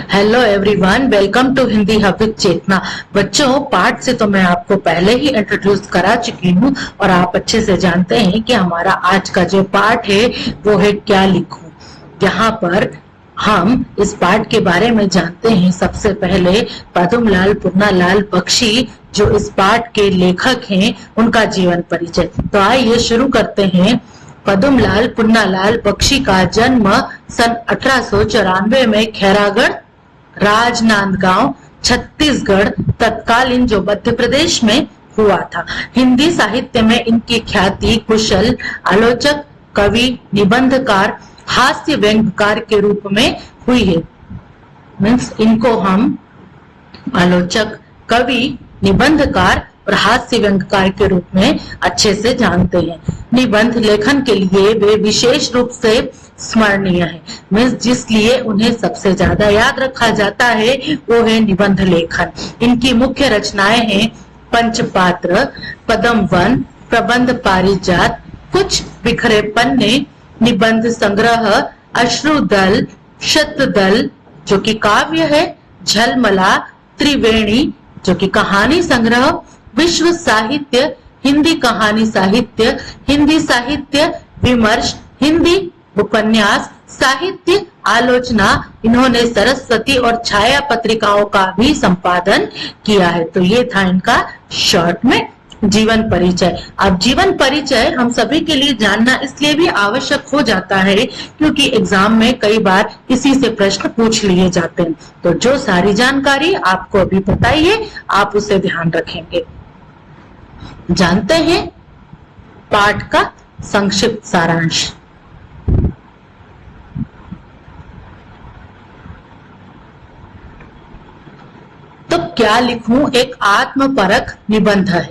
Hello everyone, welcome to Hindi hub with Chetna. बच्चों, पाठ से तो मैं आपको पहले ही इंट्रोड्यूस करा चुकी हूँ और आप अच्छे से जानते हैं कि हमारा आज का जो पाठ है वो है क्या लिखूं। यहाँ पर हम इस पाठ के बारे में जानते हैं। सबसे पहले पद्मलाल पुन्नालाल बख्शी जो इस पाठ के लेखक हैं, उनका जीवन परिचय। तो आइए शुरू करते हैं। पद्मलाल पुन्नालाल बख्शी का जन्म सन 1894 में खैरागढ़, राजनांदगांव, छत्तीसगढ़ तत्कालीन जो मध्य प्रदेश में हुआ था। हिंदी साहित्य में इनकी ख्याति कुशल आलोचक, कवि, निबंधकार, हास्य व्यंग्यकार के रूप में हुई है। मीन्स इनको हम आलोचक, कवि, निबंधकार और हास्य व्यंग्यकार के रूप में अच्छे से जानते हैं। निबंध लेखन के लिए वे विशेष रूप से स्मरणीय है। मीन्स जिसलिए उन्हें सबसे ज्यादा याद रखा जाता है वो है निबंध लेखन। इनकी मुख्य रचनाएं हैं पंचपात्र, पद्मवन, प्रबंध पारिजात, कुछ बिखरे पन्ने, निबंध संग्रह, अश्रुदल, शतदल जो कि काव्य है, झलमला, त्रिवेणी जो कि कहानी संग्रह, विश्व साहित्य, हिंदी कहानी साहित्य, हिंदी साहित्य विमर्श, हिंदी उपन्यास, साहित्य आलोचना। इन्होंने सरस्वती और छाया पत्रिकाओं का भी संपादन किया है। तो ये था इनका शॉर्ट में जीवन परिचय। अब जीवन परिचय हम सभी के लिए जानना इसलिए भी आवश्यक हो जाता है क्योंकि एग्जाम में कई बार इसी से प्रश्न पूछ लिए जाते हैं। तो जो सारी जानकारी आपको अभी बताइए, आप उसे ध्यान रखेंगे। जानते हैं पाठ का संक्षिप्त सारांश। तो क्या लिखूं एक आत्मपरक निबंध है।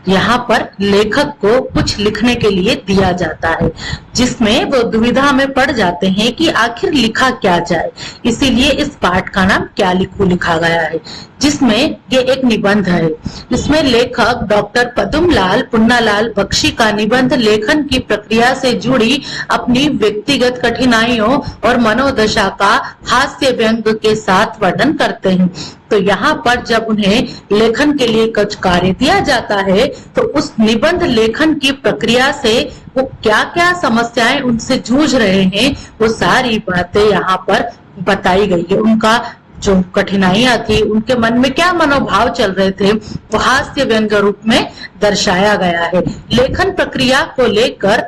यहाँ पर लेखक को कुछ लिखने के लिए दिया जाता है जिसमें वो दुविधा में पड़ जाते हैं कि आखिर लिखा क्या जाए। इसीलिए इस पाठ का नाम क्या लिखूं लिखा गया है, जिसमें ये एक निबंध है। इसमें लेखक डॉक्टर पद्मलाल पुन्नालाल बख्शी का निबंध लेखन की प्रक्रिया से जुड़ी अपनी व्यक्तिगत कठिनाइयों और मनोदशा का हास्य व्यंग्य के साथ वर्णन करते हैं। तो यहाँ पर जब उन्हें लेखन के लिए कुछ कार्य दिया जाता है तो उस निबंध लेखन की प्रक्रिया से वो क्या क्या समस्याएं उनसे जूझ रहे हैं वो सारी बातें यहाँ पर बताई गई है। उनका जो कठिनाइयां थी, उनके मन में क्या मनोभाव चल रहे थे, वो हास्य व्यंग्य रूप में दर्शाया गया है। लेखन प्रक्रिया को लेकर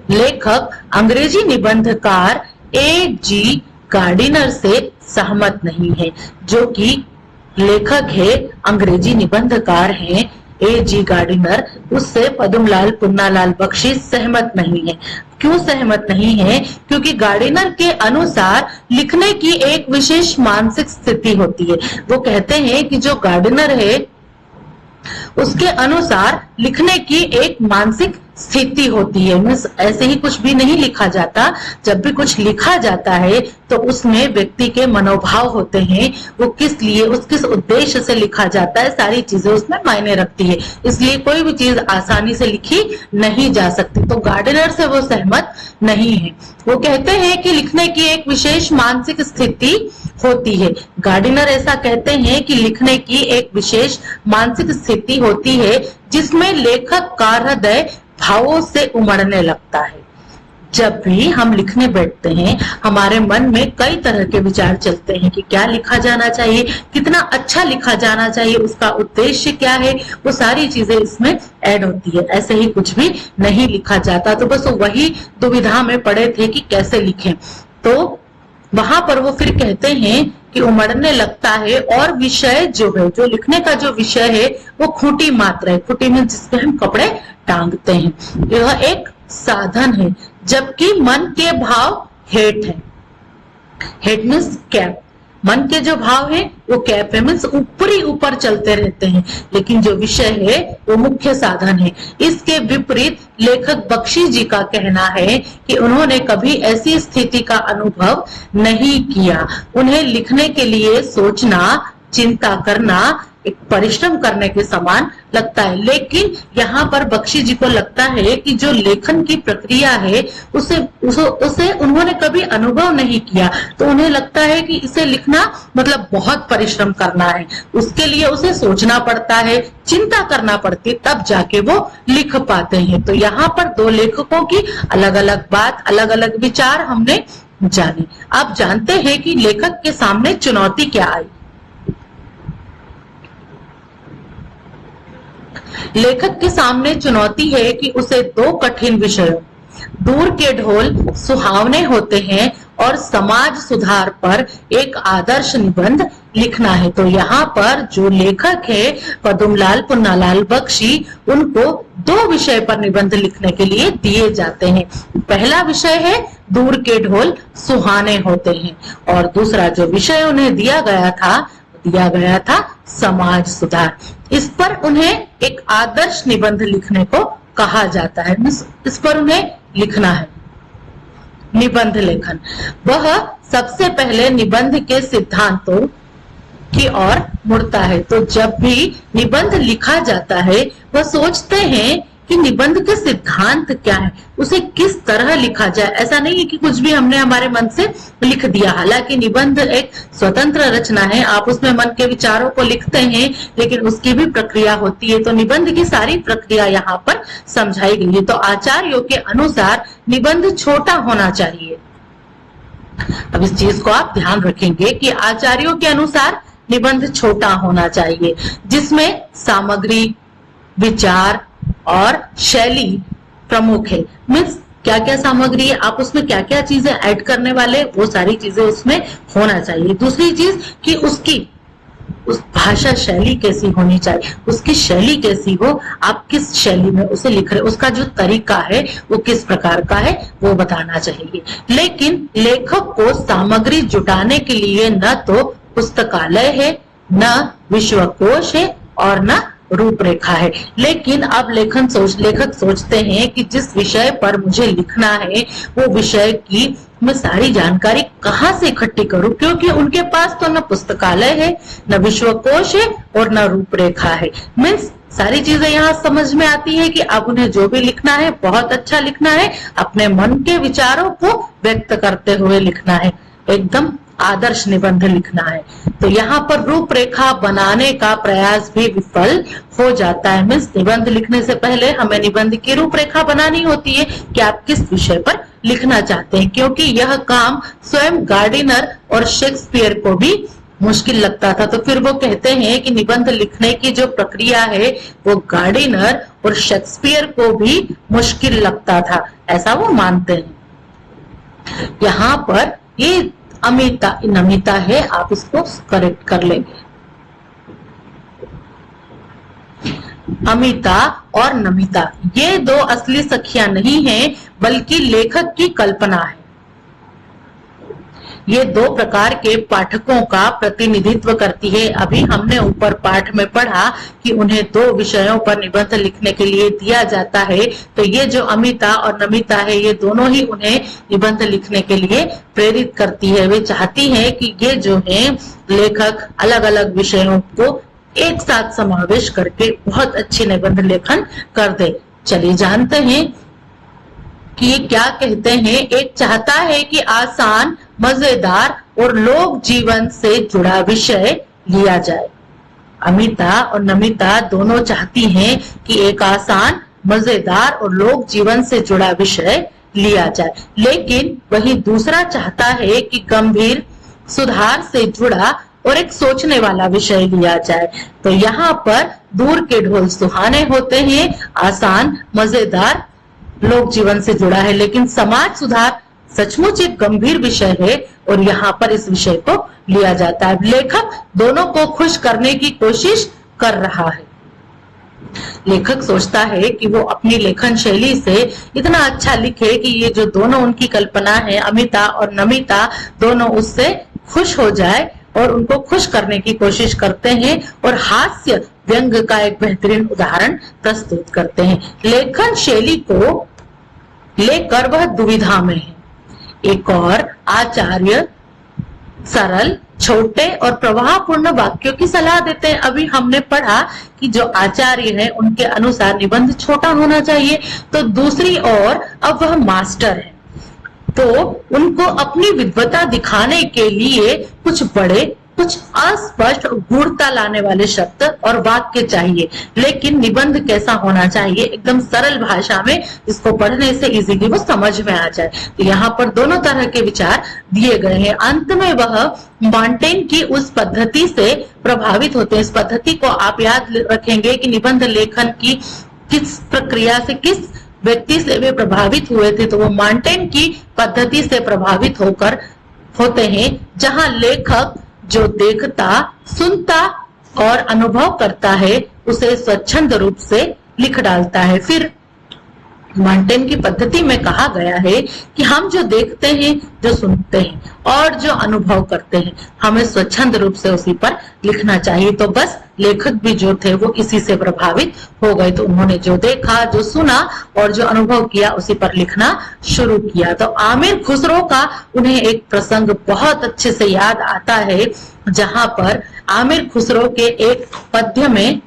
लेखक अंग्रेजी निबंधकार A.G. गार्डिनर से सहमत नहीं है। जो कि लेखक है, अंग्रेजी निबंधकार हैं A.G. गार्डिनर, उससे पद्मलाल पुन्नालाल बख्शी सहमत नहीं है। क्यों सहमत नहीं है? क्योंकि गार्डिनर के अनुसार लिखने की एक विशेष मानसिक स्थिति होती है। वो कहते हैं कि जो गार्डिनर है उसके अनुसार लिखने की एक मानसिक स्थिति होती है। मीन्स ऐसे ही कुछ भी नहीं लिखा जाता। जब भी कुछ लिखा जाता है तो उसमें व्यक्ति के मनोभाव होते हैं, वो किस लिए, उस किस उद्देश्य से लिखा जाता है, सारी चीजें उसमें मायने रखती है। इसलिए कोई भी चीज आसानी से लिखी नहीं जा सकती। तो गार्डिनर से वो सहमत नहीं है। वो कहते हैं कि लिखने की एक विशेष मानसिक स्थिति होती है। गार्डिनर ऐसा कहते हैं कि लिखने की एक विशेष मानसिक स्थिति होती है जिसमें लेखक का हृदय भावों से उमड़ने लगता है। जब भी हम लिखने बैठते हैं हमारे मन में कई तरह के विचार चलते हैं कि क्या लिखा जाना चाहिए, कितना अच्छा लिखा जाना चाहिए, उसका उद्देश्य क्या है, वो सारी चीजें इसमें ऐड होती है। ऐसे ही कुछ भी नहीं लिखा जाता। तो बस वही दुविधा में पड़े थे कि कैसे लिखें। तो वहां पर वो फिर कहते हैं कि उमड़ने लगता है और विषय जो है, जो लिखने का जो विषय है वो खूंटी मात्र है। खूंटी में जिसपे हम कपड़े टांगते हैं, यह एक साधन है, जबकि मन के भाव हेट है। Hate means cap. मन के जो भाव है वो कैप है, मीन्स ऊपरी ऊपर चलते रहते हैं, लेकिन जो विषय है वो मुख्य साधन है। इसके विपरीत लेखक बख्शी जी का कहना है कि उन्होंने कभी ऐसी स्थिति का अनुभव नहीं किया। उन्हें लिखने के लिए सोचना, चिंता करना एक परिश्रम करने के समान लगता है। लेकिन यहाँ पर बख्शी जी को लगता है कि जो लेखन की प्रक्रिया है उसे उन्होंने कभी अनुभव नहीं किया, तो उन्हें लगता है कि इसे लिखना मतलब बहुत परिश्रम करना है, उसके लिए उसे सोचना पड़ता है, चिंता करना पड़ती है, तब जाके वो लिख पाते हैं। तो यहाँ पर दो लेखकों की अलग अलग बात, अलग अलग विचार हमने जाने। अब जानते हैं कि लेखक के सामने चुनौती क्या आई। लेखक के सामने चुनौती है कि उसे दो कठिन विषयों, दूर के ढोल सुहावने होते हैं और समाज सुधार पर एक आदर्श निबंध लिखना है। तो यहाँ पर जो लेखक है पदुमलाल पुन्नालाल बख्शी, उनको दो विषय पर निबंध लिखने के लिए दिए जाते हैं। पहला विषय है दूर के ढोल सुहाने होते हैं, और दूसरा जो विषय उन्हें दिया गया था समाज सुधार। इस पर उन्हें एक आदर्श निबंध लिखने को कहा जाता है। इस पर उन्हें लिखना है निबंध लेखन। वह सबसे पहले निबंध के सिद्धांतों की ओर मुड़ता है। तो जब भी निबंध लिखा जाता है वह सोचते हैं कि निबंध के सिद्धांत क्या है, उसे किस तरह लिखा जाए। ऐसा नहीं है कि कुछ भी हमने हमारे मन से लिख दिया। हालांकि निबंध एक स्वतंत्र रचना है, आप उसमें मन के विचारों को लिखते हैं, लेकिन उसकी भी प्रक्रिया होती है। तो निबंध की सारी प्रक्रिया यहाँ पर समझाई गई है। तो आचार्यों के अनुसार निबंध छोटा होना चाहिए। अब इस चीज को आप ध्यान रखेंगे कि आचार्यों के अनुसार निबंध छोटा होना चाहिए, जिसमें सामग्री, विचार और शैली प्रमुख है। मीन्स क्या क्या सामग्री है, आप उसमें क्या क्या चीजें ऐड करने वाले, वो सारी चीजें उसमें होना चाहिए। दूसरी चीज कि उस भाषा शैली कैसी होनी चाहिए, उसकी शैली कैसी हो, आप किस शैली में उसे लिख रहे, उसका जो तरीका है वो किस प्रकार का है वो बताना चाहिए। लेकिन लेखक को सामग्री जुटाने के लिए न तो पुस्तकालय है, न विश्वकोश है और न रूपरेखा है। लेकिन अब लेखक सोचते हैं कि जिस विषय पर मुझे लिखना है वो विषय की मैं सारी जानकारी कहाँ से इकट्ठी करूं, क्योंकि उनके पास तो न पुस्तकालय है, न विश्वकोश है और न रूपरेखा है। मीन्स सारी चीजें यहाँ समझ में आती है कि अब उन्हें जो भी लिखना है बहुत अच्छा लिखना है, अपने मन के विचारों को व्यक्त करते हुए लिखना है, एकदम आदर्श निबंध लिखना है। तो यहाँ पर रूपरेखा बनाने का प्रयास भी विफल हो जाता है। मीन्स निबंध लिखने से पहले हमें निबंध की रूपरेखा बनानी होती है कि आप किस विषय पर लिखना चाहते हैं, क्योंकि यह काम स्वयं गार्डिनर और शेक्सपियर को भी मुश्किल लगता था। तो फिर वो कहते हैं कि निबंध लिखने की जो प्रक्रिया है वो गार्डिनर और शेक्सपियर को भी मुश्किल लगता था, ऐसा वो मानते हैं। यहाँ पर ये नमिता है, आप इसको करेक्ट कर लेंगे। अमिता और नमिता ये दो असली सखियां नहीं हैं, बल्कि लेखक की कल्पना है। ये दो प्रकार के पाठकों का प्रतिनिधित्व करती है। अभी हमने ऊपर पाठ में पढ़ा कि उन्हें दो विषयों पर निबंध लिखने के लिए दिया जाता है। तो ये जो अमिता और नमिता है, ये दोनों ही उन्हें निबंध लिखने के लिए प्रेरित करती है। वे चाहती है कि ये जो है लेखक अलग अलग विषयों को एक साथ समावेश करके बहुत अच्छी निबंध लेखन कर दे। चलिए जानते हैं कि ये क्या कहते हैं। एक चाहता है कि आसान, मजेदार और लोक जीवन से जुड़ा विषय लिया जाए। अमिता और नमिता दोनों चाहती हैं कि एक आसान, मजेदार और लोक जीवन से जुड़ा विषय लिया जाए, लेकिन वही दूसरा चाहता है कि गंभीर, सुधार से जुड़ा और एक सोचने वाला विषय लिया जाए। तो यहाँ पर दूर के ढोल सुहाने होते हैं, आसान, मजेदार, लोक जीवन से जुड़ा है, लेकिन समाज सुधार सचमुच एक गंभीर विषय है और यहाँ पर इस विषय को लिया जाता है। लेखक दोनों को खुश करने की कोशिश कर रहा है। लेखक सोचता है कि वो अपनी लेखन शैली से इतना अच्छा लिखे कि ये जो दोनों उनकी कल्पना है, अमिता और नमिता, दोनों उससे खुश हो जाए और उनको खुश करने की कोशिश करते हैं और हास्य व्यंग का एक बेहतरीन उदाहरण प्रस्तुत करते हैं। लेखन शैली को लेकर वह दुविधा में है। एक और आचार्य सरल, छोटे और प्रवाहपूर्ण वाक्यों की सलाह देते हैं। अभी हमने पढ़ा कि जो आचार्य है उनके अनुसार निबंध छोटा होना चाहिए, तो दूसरी ओर अब वह मास्टर है, तो उनको अपनी विद्वता दिखाने के लिए कुछ बड़े, कुछ अस्पष्ट, गूढ़ता लाने वाले शब्द और वाक्य चाहिए। लेकिन निबंध कैसा होना चाहिए? एकदम सरल भाषा में, इसको पढ़ने से इजीली वो समझ में आ जाए। तो यहाँ पर दोनों तरह के विचार दिए गए हैं। अंत में वह मॉन्टेन की उस पद्धति से प्रभावित होते हैं। इस पद्धति को आप याद रखेंगे कि निबंध लेखन की किस प्रक्रिया से, किस व्यक्ति से वे प्रभावित हुए थे, तो वो मॉन्टेन की पद्धति से प्रभावित होकर होते हैं, जहां लेखक जो देखता, सुनता और अनुभव करता है उसे स्वच्छंद रूप से लिख डालता है। फिर मॉन्टेन की पद्धति में कहा गया है कि हम जो देखते हैं, जो सुनते हैं और जो अनुभव करते हैं, हमें स्वच्छंद रूप से उसी पर लिखना चाहिए। तो बस लेखक भी जो थे वो इसी से प्रभावित हो गए, तो उन्होंने जो देखा, जो सुना और जो अनुभव किया उसी पर लिखना शुरू किया। तो आमिर खुसरो का उन्हें एक प्रसंग बहुत अच्छे से याद आता है, जहां पर आमिर खुसरो के एक पद्य में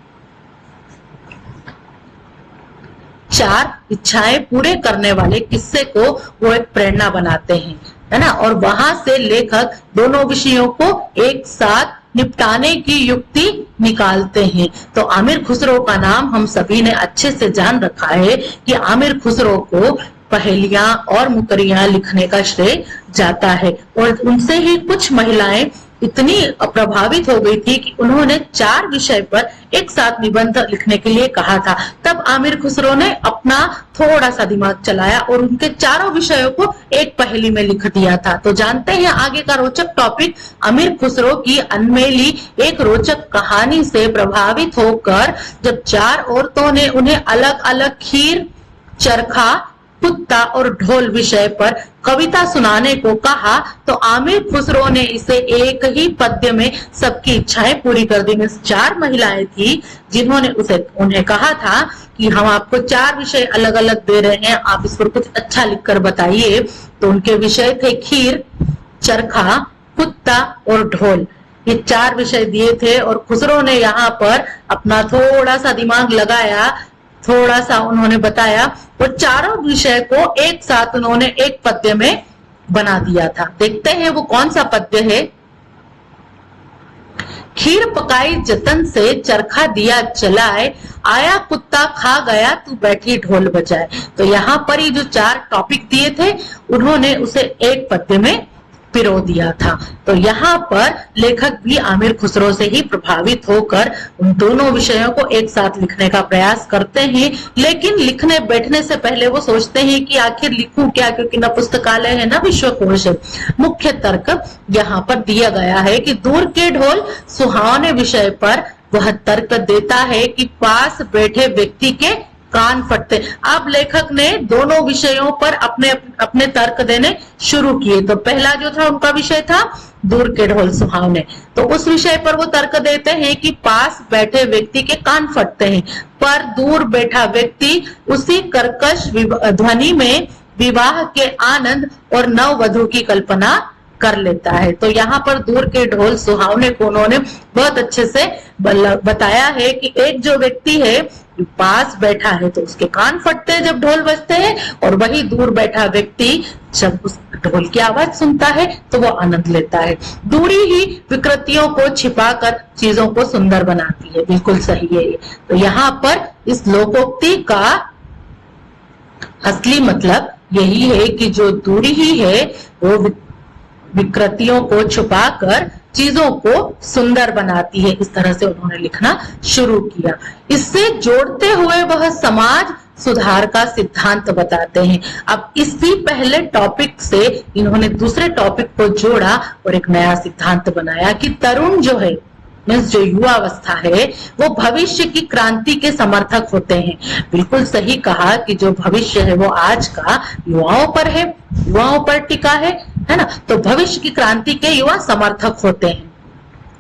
4 इच्छाएं पूरे करने वाले किस्से को वो एक प्रेरणा बनाते हैं, है ना। और वहां से लेखक दोनों विषयों को एक साथ निपटाने की युक्ति निकालते हैं। तो आमिर खुसरो का नाम हम सभी ने अच्छे से जान रखा है कि आमिर खुसरो को पहेलियां और मुकरियां लिखने का श्रेय जाता है। और उनसे ही कुछ महिलाएं इतनी प्रभावित हो गई थी कि उन्होंने 4 विषय पर एक साथ निबंध लिखने के लिए कहा था। तब आमिर खुसरो ने अपना थोड़ा सा दिमाग चलाया और उनके चारों विषयों को एक पहेली में लिख दिया था। तो जानते हैं आगे का रोचक टॉपिक। आमिर खुसरो की अनमेली एक रोचक कहानी से प्रभावित होकर जब 4 औरतों ने उन्हें अलग अलग खीर, चरखा, कुत्ता और ढोल विषय पर कविता सुनाने को कहा, तो आमिर खुसरो ने इसे एक ही पद्य में सबकी इच्छाएं पूरी कर दी। 4 महिलाएं थी जिन्होंने उन्हें कहा था कि हम आपको 4 विषय अलग अलग दे रहे हैं, आप इस पर कुछ अच्छा लिखकर बताइए। तो उनके विषय थे खीर, चरखा, कुत्ता और ढोल। ये 4 विषय दिए थे और खुसरो ने यहाँ पर अपना थोड़ा सा दिमाग लगाया, थोड़ा सा उन्होंने बताया और चारों विषय को एक साथ उन्होंने एक पद्य में बना दिया था। देखते हैं वो कौन सा पद्य है। खीर पकाई जतन से, चरखा दिया चलाए, आया कुत्ता खा गया, तू बैठी ढोल बजाए। तो यहाँ पर ही जो 4 टॉपिक दिए थे उन्होंने उसे एक पद्य में पिरो दिया था। तो यहाँ पर लेखक भी आमिर खुसरो से ही प्रभावित होकर उन दोनों विषयों को एक साथ लिखने का प्रयास करते हैं। लेकिन लिखने बैठने से पहले वो सोचते हैं कि आखिर लिखूं क्या, क्योंकि न पुस्तकालय है न विश्वकोश है। मुख्य तर्क यहाँ पर दिया गया है कि दूर के ढोल सुहावने विषय पर वह तर्क देता है कि पास बैठे व्यक्ति के कान फटते। अब लेखक ने दोनों विषयों पर अपने अपने तर्क देने शुरू किए। तो पहला जो था उनका विषय था दूर के ढोल सुहावने, तो उस विषय पर वो तर्क देते हैं कि पास बैठे व्यक्ति के कान फटते हैं, पर दूर बैठा व्यक्ति उसी कर्कश ध्वनि में विवाह के आनंद और नववधु की कल्पना कर लेता है। तो यहाँ पर दूर के ढोल सुहावने को उन्होंने बहुत अच्छे से बताया है कि एक जो व्यक्ति है पास बैठा है तो उसके कान फटते हैं जब ढोल बजते हैं, और वही दूर बैठा व्यक्ति जब उस ढोल की आवाज सुनता है तो वो आनंद लेता है। दूरी ही विकृतियों को छिपाकर चीजों को सुंदर बनाती है। बिल्कुल सही है ये। तो यहाँ पर इस लोकोक्ति का असली मतलब यही है कि जो दूरी ही है वो विकृतियों को छुपाकर चीजों को सुंदर बनाती है। इस तरह से उन्होंने लिखना शुरू किया। इससे जोड़ते हुए वह समाज सुधार का सिद्धांत बताते हैं। अब इसी पहले टॉपिक से इन्होंने दूसरे टॉपिक को जोड़ा और एक नया सिद्धांत बनाया कि तरुण जो है, मीन्स जो युवावस्था है, वो भविष्य की क्रांति के समर्थक होते हैं। बिल्कुल सही कहा कि जो भविष्य है वो आज का युवाओं पर है, युवाओं पर टिका है ना। तो भविष्य की क्रांति के युवा समर्थक होते हैं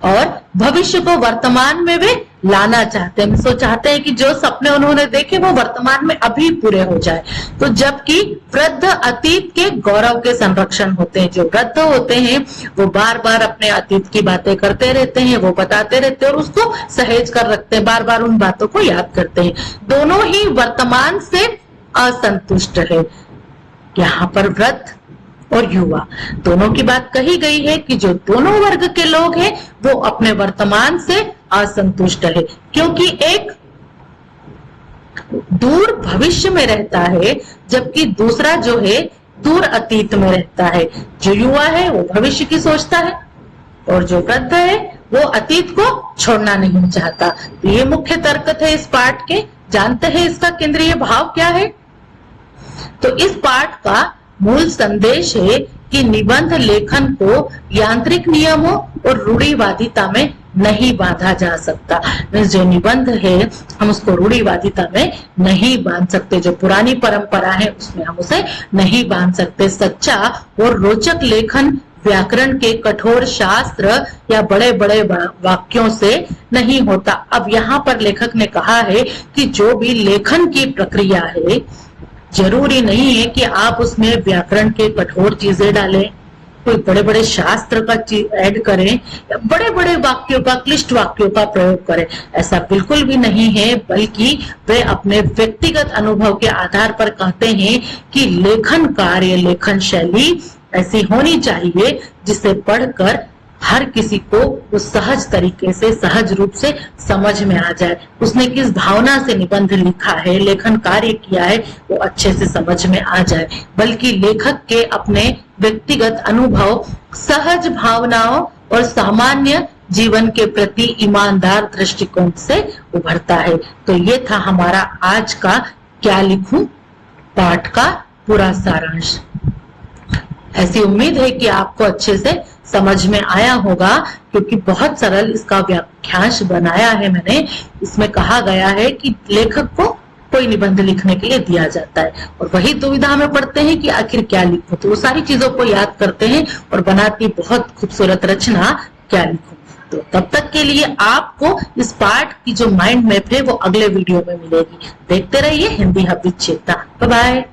और भविष्य को वर्तमान में वे लाना चाहते हैं। सो चाहते हैं कि जो सपने उन्होंने देखे वो वर्तमान में अभी पूरे हो जाए। तो जबकि वृद्ध अतीत के गौरव के संरक्षण होते हैं। जो वृद्ध होते हैं वो बार बार अपने अतीत की बातें करते रहते हैं, वो बताते रहते हैं और उसको सहेज कर रखते हैं, बार बार उन बातों को याद करते हैं। दोनों ही वर्तमान से असंतुष्ट है। यहाँ पर वृद्ध और युवा दोनों की बात कही गई है कि जो दोनों वर्ग के लोग हैं वो अपने वर्तमान से असंतुष्ट है, क्योंकि एक दूर भविष्य में रहता है जबकि दूसरा जो है दूर अतीत में रहता है। जो युवा है वो भविष्य की सोचता है और जो वृद्ध है वो अतीत को छोड़ना नहीं चाहता। तो ये मुख्य तर्क थे इस पाठ के। जानते हैं इसका केंद्रीय भाव क्या है? तो इस पाठ का मूल संदेश है कि निबंध लेखन को यांत्रिक नियमों और रूढ़िवादिता में नहीं बांधा जा सकता। जो निबंध है हम उसको रूढ़िवादिता में नहीं बांध सकते, जो पुरानी परंपरा है उसमें हम उसे नहीं बांध सकते। सच्चा और रोचक लेखन व्याकरण के कठोर शास्त्र या बड़े बड़े वाक्यों से नहीं होता। अब यहाँ पर लेखक ने कहा है कि जो भी लेखन की प्रक्रिया है जरूरी नहीं है कि आप उसमें व्याकरण के कठोर चीजें डालें, कोई बड़े बड़े शास्त्र का ऐड करें या बड़े बड़े वाक्यों का, क्लिष्ट वाक्यों का प्रयोग करें। ऐसा बिल्कुल भी नहीं है, बल्कि वे अपने व्यक्तिगत अनुभव के आधार पर कहते हैं कि लेखन कार्य, लेखन शैली ऐसी होनी चाहिए जिसे पढ़कर हर किसी को उस सहज तरीके से, सहज रूप से समझ में आ जाए। उसने किस भावना से निबंध लिखा है, लेखन कार्य किया है, वो अच्छे से समझ में आ जाए। बल्कि लेखक के अपने व्यक्तिगत अनुभव, सहज भावनाओं और सामान्य जीवन के प्रति ईमानदार दृष्टिकोण से उभरता है। तो ये था हमारा आज का क्या लिखूं पाठ का पूरा सारांश। ऐसी उम्मीद है कि आपको अच्छे से समझ में आया होगा, क्योंकि बहुत सरल इसका व्याख्यांश बनाया है मैंने। इसमें कहा गया है कि लेखक को कोई निबंध लिखने के लिए दिया जाता है और वही दुविधा में पड़ते हैं कि आखिर क्या लिखूं। तो वो सारी चीजों को याद करते हैं और बनाती बहुत खूबसूरत रचना क्या लिखूं। तो तब तक के लिए आपको इस पाठ की जो माइंड मैप है वो अगले वीडियो में मिलेगी। देखते रहिए Hindi hub with Chetna. Bye bye.